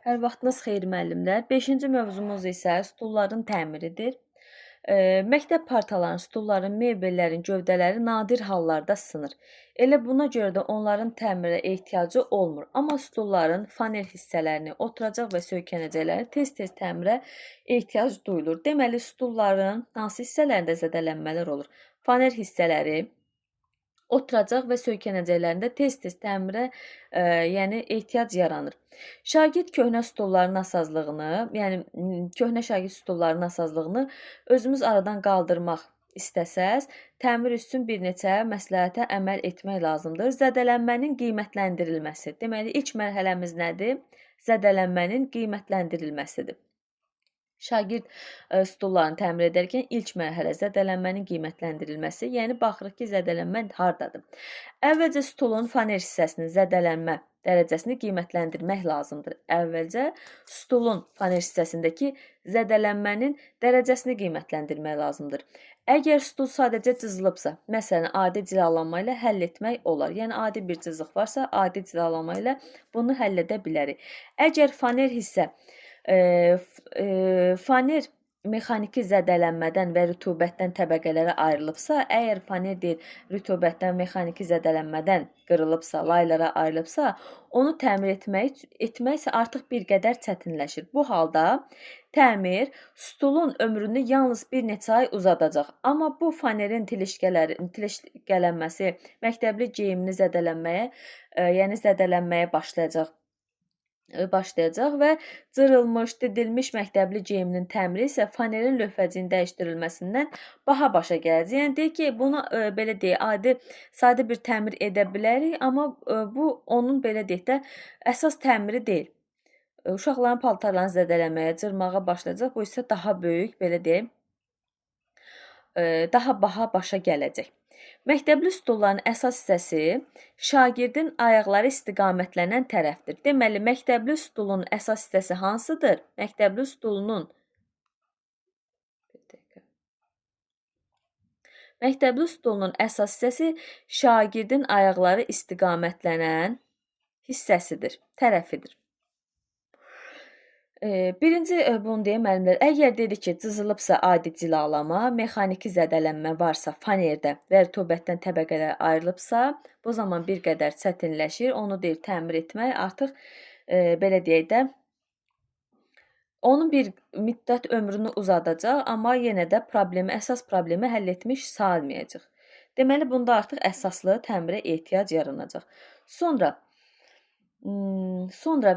Hər vaxtınız xeyir müəllimlər. 5-ci mövzumuz isə stulların təmiridir. Məktəb partalarının, stulların, mebellərin gövdələri nadir hallarda sınır. Elə buna görə də onların təmirə ehtiyacı olmur. Amma stulların faner hissələrini, oturacaq və söykənəcəkləri tez-tez təmirə ehtiyac duyulur. Deməli, stulların hansı hissələrində zədələnmələr olur? Faner hissələri, oturacaq və söykənəcəklərində tez-tez təmirə, yəni ehtiyac yaranır. Şagird köhnə stulların nasazlığını, yəni köhnə şagird stulların nasazlığını özümüz aradan qaldırmaq istəsəz, təmir üçün bir neçə məsləhətə əməl etmək lazımdır. Zədələnmənin qiymətləndirilməsi. Deməli, ilk mərhələmiz nədir? Zədələnmənin qiymətləndirilməsidir. Şagird stullarını təmir edərkən ilk mərhələ zədələnmənin qiymətləndirilməsi, yəni baxırıq ki, zədələnmə hardadır. Əvvəlcə stulun faner hissəsinin zədələnmə dərəcəsini qiymətləndirmək lazımdır. Əvvəlcə stulun faner hissəsindəki zədələnmənin dərəcəsini qiymətləndirmək lazımdır. Əgər stul sadəcə cızılıbsa, məsələn, adi cilalanma ilə həll etmək olar. Yəni, adi bir cızıq varsa, adi cilalanma ilə bunu həll edə bilərik. Əgər faner hissə faner mexaniki zədələnmədən və rütubətdən təbəqələrə ayrılıbsa, əgər faner deyil, rütubətdən, mexaniki zədələnmədən qırılıbsa, laylara ayrılıbsa, onu təmir etmək isə artıq bir qədər çətinləşir. Bu halda təmir stulun ömrünü yalnız bir neçə ay uzadacaq. Amma bu fanerin tilişkələnməsi məktəbli geyimini zədələnməyə, yəni zədələnməyə başlayacaq və cırılmış, didilmiş məktəbli geyiminin təmiri isə fanerin lövhəciyinin dəyişdirilməsindən baha başa gələcək. Yəni deyək ki, bunu belə deyək, sadə bir təmir edə bilərik, amma bu onun belə deyək də əsas təmiri deyil. Uşaqların paltarlarını zədələməyə, cırmağa başlayacaq. Bu isə daha böyük, belə deyək, daha baha başa gələcək. Məktəbli stulların əsas hissəsi şagirdin ayaqları istiqamətlənən tərəfdir. Deməli, məktəbli stulun əsas hissəsi hansıdır? Məktəbli stulunun əsas hissəsi şagirdin ayaqları istiqamətlənən hissəsidir, tərəfidir. Birinci bunu deyək müəllimlər, əgər dedik ki, cızılıbsa adi cilalama, mexaniki zədələnmə varsa fanerdə və rütubətdən təbəqələr ayrılıbsa, bu zaman bir qədər çətinləşir. Onu deyir, təmir etmək artıq belə deyək də, onun bir müddət ömrünü uzadacaq, amma yenə də əsas problemi həll etmiş sayılmayacaq. Deməli, bunda artıq əsaslı təmirə ehtiyac yaranacaq. Sonra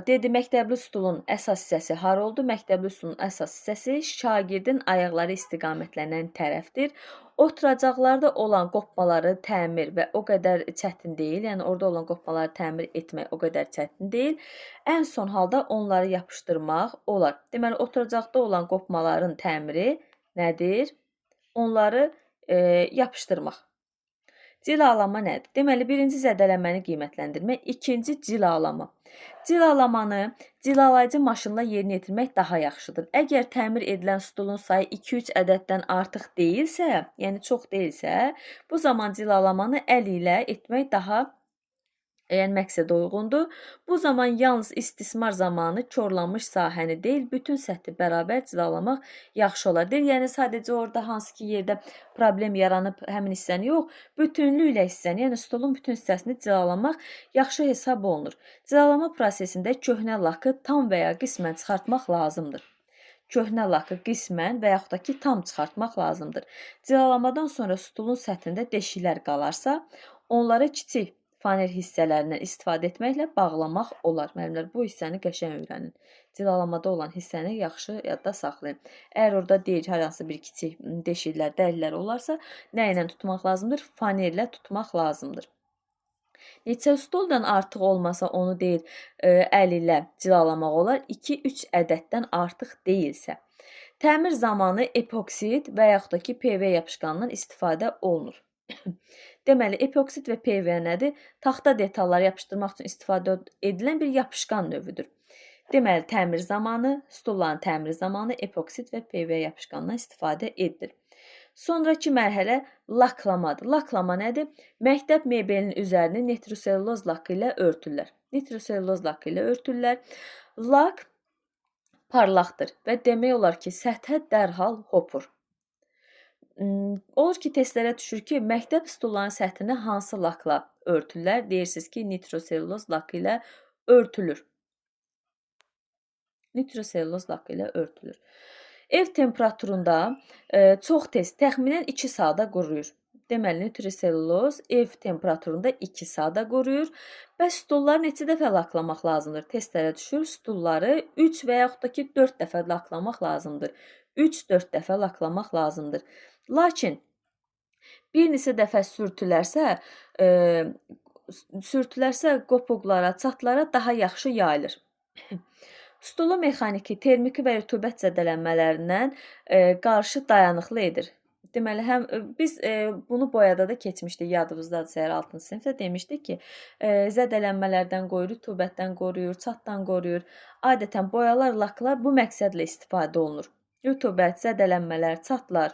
dedi, məktəbli stulun əsas hissəsi hara oldu? Məktəbli stulun əsas hissəsi şagirdin ayaqları istiqamətlənən tərəfdir. Oturacaqlarda olan qopmaları təmir və o qədər çətin deyil. Yəni, orada olan qopmaları təmir etmək o qədər çətin deyil. Ən son halda onları yapışdırmaq olar. Deməli, oturacaqda olan qopmaların təmiri nədir? Onları yapışdırmaq. Cilalama nədir? Deməli, birinci zədələnməni qiymətləndirmək, ikinci cilalama. Cilalamanı cilalayıcı maşınla yerinə yetirmək daha yaxşıdır. Əgər təmir edilən stulun sayı 2-3 ədəddən artıq deyilsə, yəni çox deyilsə, bu zaman cilalamanı əl ilə etmək daha məqsədə uyğundur. Bu zaman yalnız istismar zamanı korlanmış sahəni deyil, bütün səthi bərabər cilalamaq yaxşı olar. Yəni, sadəcə orada hansı ki yerdə problem yaranıb həmin hissəni yox, bütünlüklə hissəni, yəni stulun bütün hissəsini cilalamaq yaxşı hesab olunur. Cilalama prosesində köhnə lakı tam və ya qismən çıxartmaq lazımdır. Köhnə lakı qismən və yaxud da ki tam çıxartmaq lazımdır. Cilalamadan sonra stulun səthində deşiklər qalarsa, onları kiçik faner hissələrindən istifadə etməklə bağlamaq olar. Müəllimlər, bu hissəni qəşəng öyrənin. Cilalamada olan hissəni yaxşı yadda saxlayın. Əgər orada deyil, hər hansı bir kiçik deşiklər, dəliklər olarsa, nə ilə tutmaq lazımdır? Fanerlə tutmaq lazımdır. Neçə stuldan artıq olmasa, onu deyil, əl ilə cilalamaq olar. 2-3 ədəddən artıq deyilsə. Təmir zamanı epoksit və yaxud da ki, PV yapışqanından istifadə olunur. Deməli, epoksit və PV nədir? Taxta detalları yapışdırmaq üçün istifadə edilən bir yapışqan növüdür. Deməli, təmir zamanı, stulların təmiri zamanı epoksit və PV yapışqanından istifadə edilir. Sonraki mərhələ laklamadır. Laklama nədir? Məktəb mebelinin üzərini nitroselluloz lakı ilə örtürlər. Lak parlaqdır və demək olar ki, səthə dərhal hopur. Olur ki, testlərə düşür ki, məktəb stullarının səthini hansı lakla örtürlər? Deyirsiniz ki, nitroselluloz lakı ilə örtülür. Nitroselluloz lakı ilə örtülür. Ev temperaturunda çox tez, təxminən 2 saata quruyur. Deməli, nitroselluloz ev temperaturunda 2 saata quruyur. Bəs stulları neçə dəfə laklamaq lazımdır? Testlərə düşür. Stulları 3 və yaxud da ki, 4 dəfə laklamaq lazımdır. 3-4 dəfə laklamaq lazımdır. Lakin bir neçə dəfə sürtülərsə qopuqlara, çatlara daha yaxşı yayılır. Stulu mexaniki, termiki və rütubət zədələnmələrindən qarşı dayanıqlı edir. Deməli, biz bunu boyada da keçmişdik, yadınızdadır, səhər 6-cı sinifdə demişdik ki, zədələnmələrdən qoruyur, rütubətdən qoruyur, çatdan qoruyur. Adətən boyalar, laklar bu məqsədlə istifadə olunur. Rütubət, zədələnmələr, çatlar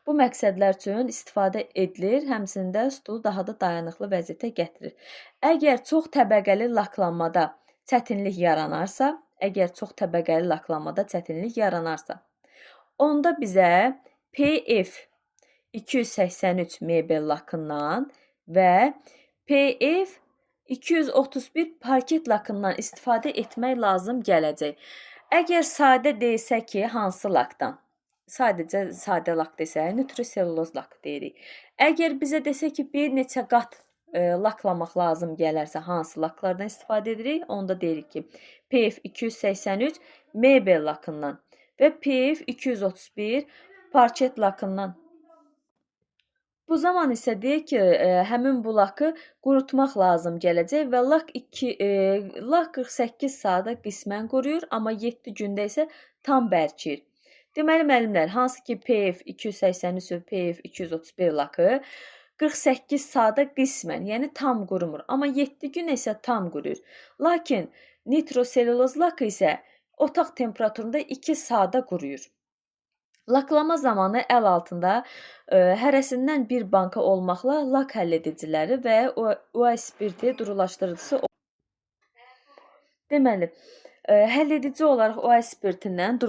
bu məqsədlər üçün istifadə edilir, həmçində stulu daha da dayanıqlı vəziyyətə gətirir. Əgər çox təbəqəli laklanmada çətinlik yaranarsa, onda bizə PF 283 mebel lakından və PF 231 parket lakından istifadə etmək lazım gələcək. Əgər sadə deyilsə ki, hansı lakdan? Sadəcə sadə lak desək, nitroselluloz lak deyirik. Əgər bizə desə ki, bir neçə qat laklamaq lazım gələrsə, hansı laklardan istifadə edirik? Onda deyirik ki, PF 283 mebel lakından və PF 231 parket lakından. Bu zaman isə deyək ki, həmin bu lakı qurutmaq lazım gələcək və lak 48 saata qismən quruyur, amma 7 gündə isə tam bərkiyir. Deməli, müəllimlər, hansı ki PF 283 və PF 231 lakı 48 saata qismən, yəni tam qurumur, amma 7 gün isə tam quruyur. Lakin nitroselluloz lakı isə otaq temperaturunda 2 saata quruyur. Laklama zamanı əl altında hərəsindən bir banka olmaqla lak həllediciləri və OH-spirti durulaşdırıcısı Deməli, həlledici olaraq OH-spirtindən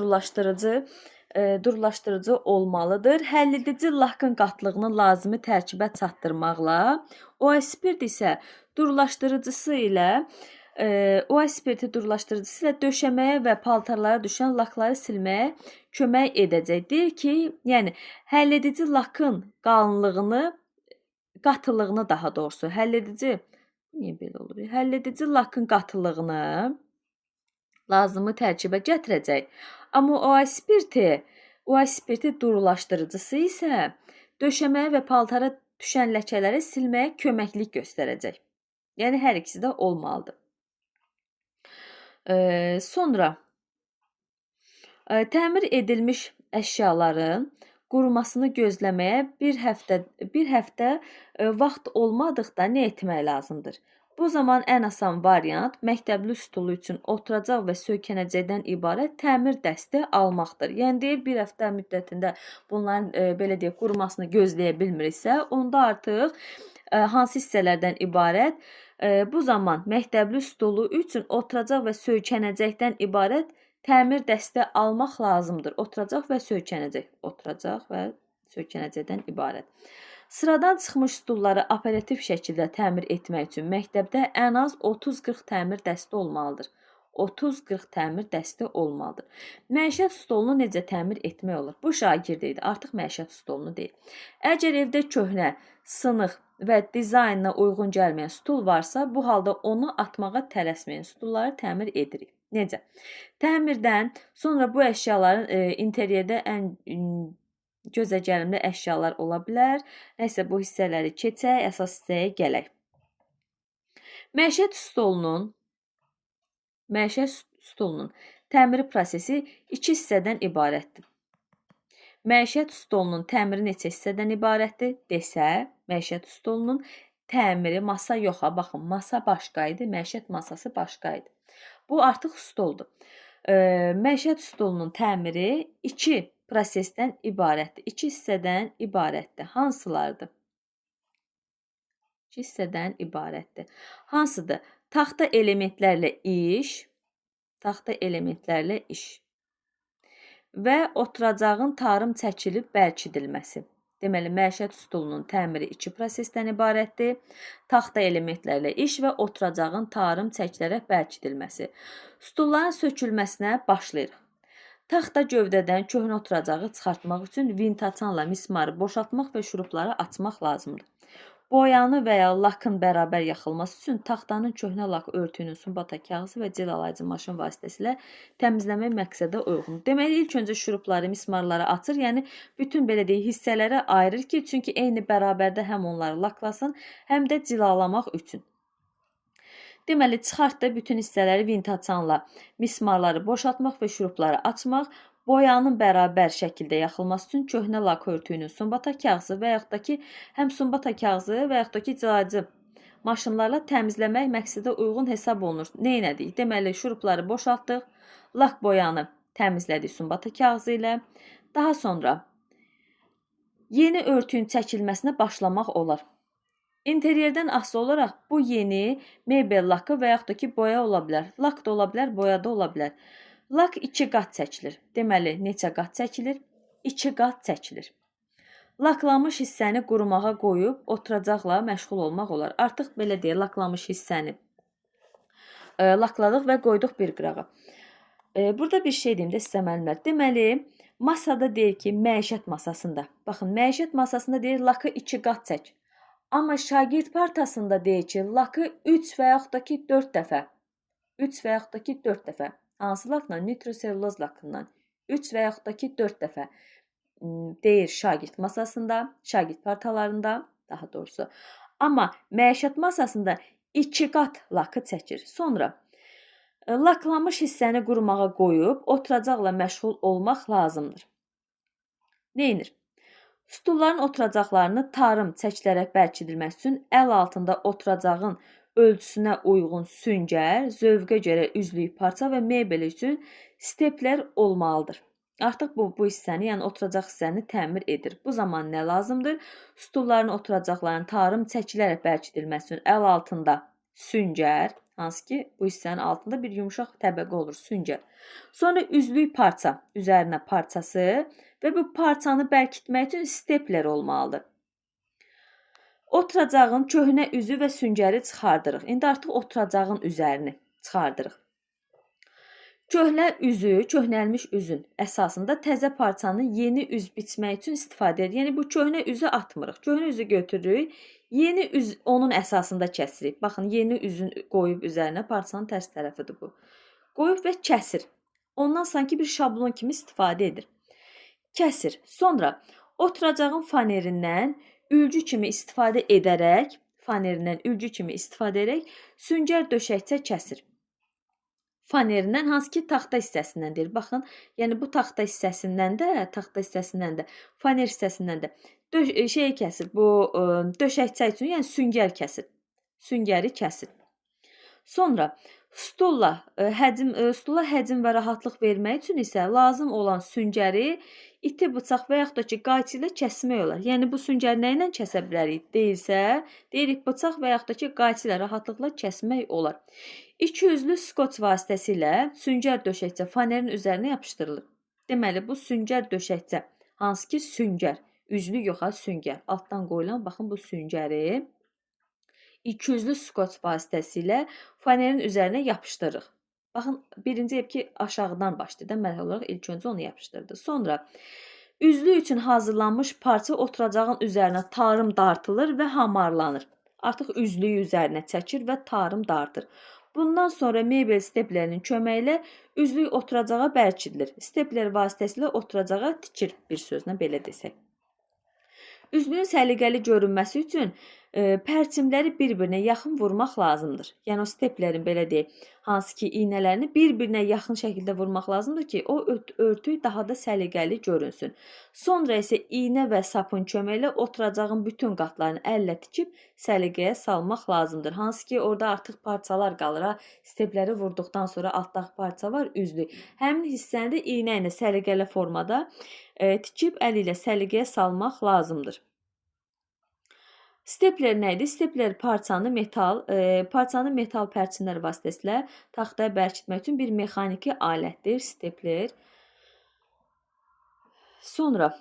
durulaşdırıcı olmalıdır. Həlledici lakın qatlığını lazımi tərkibə çatdırmaqla, OH-spirt isə durulaşdırıcısı ilə döşəməyə və paltarlara düşən lakları silməyə kömək edəcək. Deyir ki, yəni həlledici lakın qatılığını daha doğrusu, həlledici lakın qatılığını lazımi tərkibə gətirəcək. Amma OH-spirti durulaşdırıcısı isə döşəməyə və paltara düşən ləkələri silməyə köməklik göstərəcək. Yəni hər ikisi də olmalıdır. Sonra təmir edilmiş əşyaların qurumasını gözləməyə bir həftə vaxt olmadıqda nə etmək lazımdır? Bu zaman ən asan variant məktəbli stulu üçün oturacaq və söykənəcəkdən ibarət təmir dəsti almaqdır. Yəni deyir, bir həftə müddətində bunların belə deyək, qurumasını gözləyə bilmiriksə, onda artıq hansı hissələrdən ibarət? Bu zaman məktəbli stulu üçün oturacaq və söykənəcəkdən ibarət təmir dəsti almaq lazımdır. Oturacaq və söykənəcəkdən ibarət. Sıradan çıxmış stulları operativ şəkildə təmir etmək üçün məktəbdə ən az 30-40 təmir dəsti olmalıdır. 30-40 təmir dəsti olmalıdır. Məişət stolunu necə təmir etmək olur? Bu şagird idi, artıq məişət stolunu deyil. Əgər evdə köhnə, sınıq və dizaynına uyğun gəlməyən stul varsa, bu halda onu atmağa tələsməyin stulları təmir edirik. Necə? Təmirdən sonra bu əşyaların interyerdə ən gözəgəlimli əşyalar ola bilər. Nəysə, bu hissələri keçək, əsas hissəyə gələk. Məişət stolunun təmiri prosesi 2 hissədən ibarətdir. Məişət stolunun təmiri neçə hissədən ibarətdir desə, məişət stolunun təmiri, masa yox, baxın, masa başqa idi, məişət masası başqa idi. Bu artıq stoldur. Məişət stolunun təmiri 2 prosesdən ibarətdir, 2 hissədən ibarətdir. Hansılardır? 2 hissədən ibarətdir. Hansıdır? Taxta elementlərlə iş, Taxta elementlərlə iş və oturacağın tarım çəkilib bərkidilməsi. Deməli, məişət stulunun təmiri 2 prosesdən ibarətdir. Taxta elementlərlə iş və oturacağın tarım çəkilərək bərkidilməsi. Stulların sökülməsinə başlayırıq. Taxta gövdədən köhnə oturacağı çıxartmaq üçün vintaçanla mismarı boşaltmaq və şurupları açmaq lazımdır. Boyanı və ya lakın bərabər yaxılması üçün taxtanın köhnə lak örtüyünün sumbata kağızı və cilalayıcı maşın vasitəsilə təmizləmək məqsədə uyğundur. Deməli, ilk öncə şurupları, mismarları açır, yəni bütün belə deyək hissələrə ayırır ki, çünki eyni bərabərdə həm onları laklasın, həm də cilalamaq üçün. Deməli, çıxartdı bütün hissələri vintaçanla mismarları boşaltmaq və şurupları açmaq, boyanın bərabər şəkildə yaxılması üçün köhnə lak örtüyünün sumbata kağızı və yaxud da ki, həm sumbata kağızı və yaxud da ki, cilalayıcı maşınlarla təmizləmək məqsədə uyğun hesab olunur. Nə etdik? Deməli, şurupları boşaltdıq, lak boyanı təmizlədik sumbata kağızı ilə. Daha sonra yeni örtüyün çəkilməsinə başlamaq olar. İnteryerdən asılı olaraq bu yeni mebel lakı və yaxud da ki, boya ola bilər. Lak da ola bilər, boya da ola bilər. Lak 2 qat çəkilir. Deməli, neçə qat çəkilir? 2 qat çəkilir. Laklanmış hissəni qurumağa qoyub oturacaqla məşğul olmaq olar. Artıq belə deyək, laklanmış hissəni lakladıq və qoyduq bir qırağa. Burada bir şey deyim də sizə müəllimlər. Deməli, masada deyir ki, məişət masasında. Baxın, məişət masasında deyir lakı 2 qat çək. Amma şagird partasında deyir ki, lakı 3 və yaxud da ki, 4 dəfə. 3 və yaxud da ki, 4 dəfə. Hansı lakla? Nitroselluloz lakından. 3 və yaxud da ki, 4 dəfə deyir şagird masasında, şagird partalarında daha doğrusu. Amma məişət masasında 2 qat lakı çəkir. Sonra laklanmış hissəni qurumağa qoyub oturacaqla məşğul olmaq lazımdır. Neynir? Stulların oturacaqlarını tarım çəkilərək bərkidilmək üçün əl altında oturacağın ölçüsünə uyğun süngər, zövqə görə üzlük parça və mebel üçün stepler olmalıdır. Artıq bu hissəni, yəni oturacaq hissəni təmir edir. Bu zaman nə lazımdır? Stulların oturacaqlarının tarım çəkilərək bərkidilməsi üçün əl altında süngər, hansı ki bu hissənin altında bir yumşaq təbəqə olur, süngər. Sonra üzlük parça, üzərinə parçası və bu parçanı bərkitmək üçün stepler olmalıdır. Oturacağın köhnə üzü və süngəri çıxardırıq. İndi artıq oturacağın üzərini çıxardırıq. Köhnə üzü, köhnəlmiş üzün əsasında təzə parçanı yeni üz biçmək üçün istifadə edirik. Yəni bu köhnə üzü atmırıq. Köhnə üzü götürürük, yeni üz onun əsasında kəsirik. Baxın, yeni üzün qoyub üzərinə parçanın tərs tərəfidir bu. Qoyub və kəsir. Ondan sanki bir şablon kimi istifadə edir. Kəsir. Sonra oturacağın fanerindən ülgü kimi istifadə edərək, süngər döşəkçə kəsir. Fanerindən, hansı ki taxta hissəsindəndir. Baxın, yəni bu taxta hissəsindən də, faner hissəsindən də kəsir. Bu döşəkçə üçün, yəni süngər kəsir. Süngəri kəsir. Sonra stula həcm və rahatlıq vermək üçün isə lazım olan süngəri iti bıçaq və yaxud da ki, qayçı ilə kəsmək olar. Yəni bu süngəri nə ilə kəsə bilərik? Deyilsə, deyirik bıçaq və yaxud da ki, qayçı ilə rahatlıqla kəsmək olar. 2 üzlü skoç vasitəsilə süngər döşəkçə fanerin üzərinə yapışdırılır. Deməli, bu süngər döşəkçə, hansı ki süngər, üzlü yoxa süngər, altdan qoyulan, baxın bu süngəri 2 üzlü skoç vasitəsilə fanerin üzərinə yapışdırırıq. Baxın, birinci ev ki, aşağıdan başlayır da, mərhələ olaraq ilk öncə onu yapışdırdı. Sonra üzlü üçün hazırlanmış parça oturacağın üzərinə tarım dartılır və hamarlanır. Artıq üzlüyü üzərinə çəkir və tarım dartır. Bundan sonra mebel steplerinin köməyi ilə üzlük oturacağa bərkidilir. Stepler vasitəsilə oturacağa tikir, bir sözlə belə desək. Üzlüyün səliqəli görünməsi üçün pərçimləri bir-birinə yaxın vurmaq lazımdır. Yəni o steplerin belə deyək, hansı ki iynələrini bir-birinə yaxın şəkildə vurmaq lazımdır ki, o örtük daha da səliqəli görünsün. Sonra isə iynə və sapın köməyi ilə oturacağın bütün qatlarını əllə tikib səliqəyə salmaq lazımdır. Hansı ki orada artıq parçalar qalır. Stepləri vurduqdan sonra altdakı parça var, üzlük. Həmin hissəni də iynə ilə səliqəli formada tikib əli ilə səliqəyə salmaq lazımdır. Stepler nə idi? Stepler parçanı metal pərçimlər vasitəsilə taxtaya bərkitmək üçün bir mexaniki alətdir. Stepler. Sonra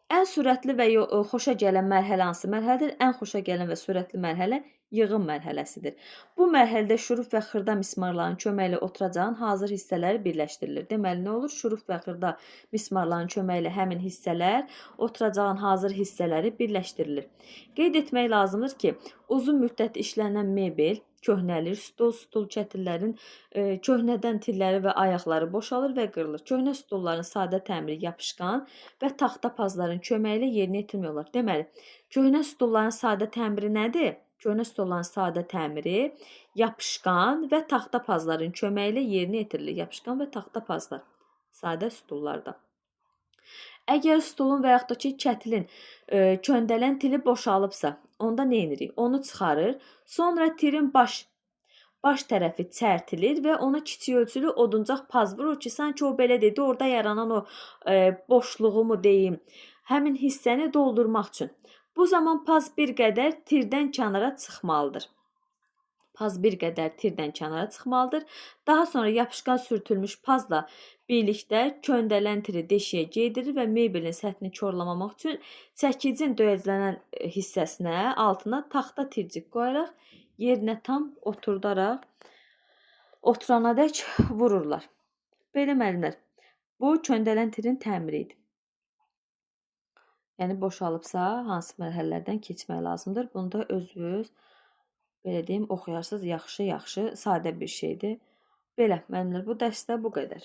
ən sürətli və xoşa gələn mərhələ hansı mərhələdir? Ən xoşa gələn və sürətli mərhələ yığım mərhələsidir. Bu mərhələdə şuruf və xırda mismarların köməyi ilə oturacağın hazır hissələri birləşdirilir. Deməli, nə olur? Şuruf və xırda mismarların köməyi ilə həmin hissələr, oturacağın hazır hissələri birləşdirilir. Qeyd etmək lazımdır ki, uzun müddət işlənən mebel köhnəlir, stul kətillərin köhnədən tilləri və ayaqları boşalır və qırılır. Köhnə stulların sadə təmiri yapışqan və taxta pazların köməyi ilə yerinə yetirmək olar. Deməli, köhnə stulların sadə təmiri nədir? Köhnə stulların sadə təmiri yapışqan və taxta pazların köməyi ilə yerinə yetirilir. Yapışqan və taxta pazlar sadə stullarda. Əgər stulun və yaxud da ki, kətilin köndələn tili boşalıbsa, onda nə edirik? Onu çıxarır. Sonra tirin baş tərəfi çərtilir və ona kiçik ölçülü oduncaq paz vurur ki, sanki o belə dedi, orada yaranan o boşluğumu deyim, həmin hissəni doldurmaq üçün. Bu zaman paz bir qədər tirdən kənara çıxmalıdır. Daha sonra yapışqan sürtülmüş pazla birlikdə köndələn tiri deşiyə geydirir və mebelin səthini korlamamaq üçün çəkicin döyəclənən hissəsinə altına taxta tircik qoyaraq yerinə tam oturanadək vururlar. Belə müəllimlər, bu köndələn tirin təmiri idi. Yəni boşalıbsa, hansı mərhələlərdən keçmək lazımdır? Bunu da özünüz belə deyim, oxuyarsınız, yaxşı, sadə bir şeydir. Belə, müəllimlər, bu dərsdə bu qədər.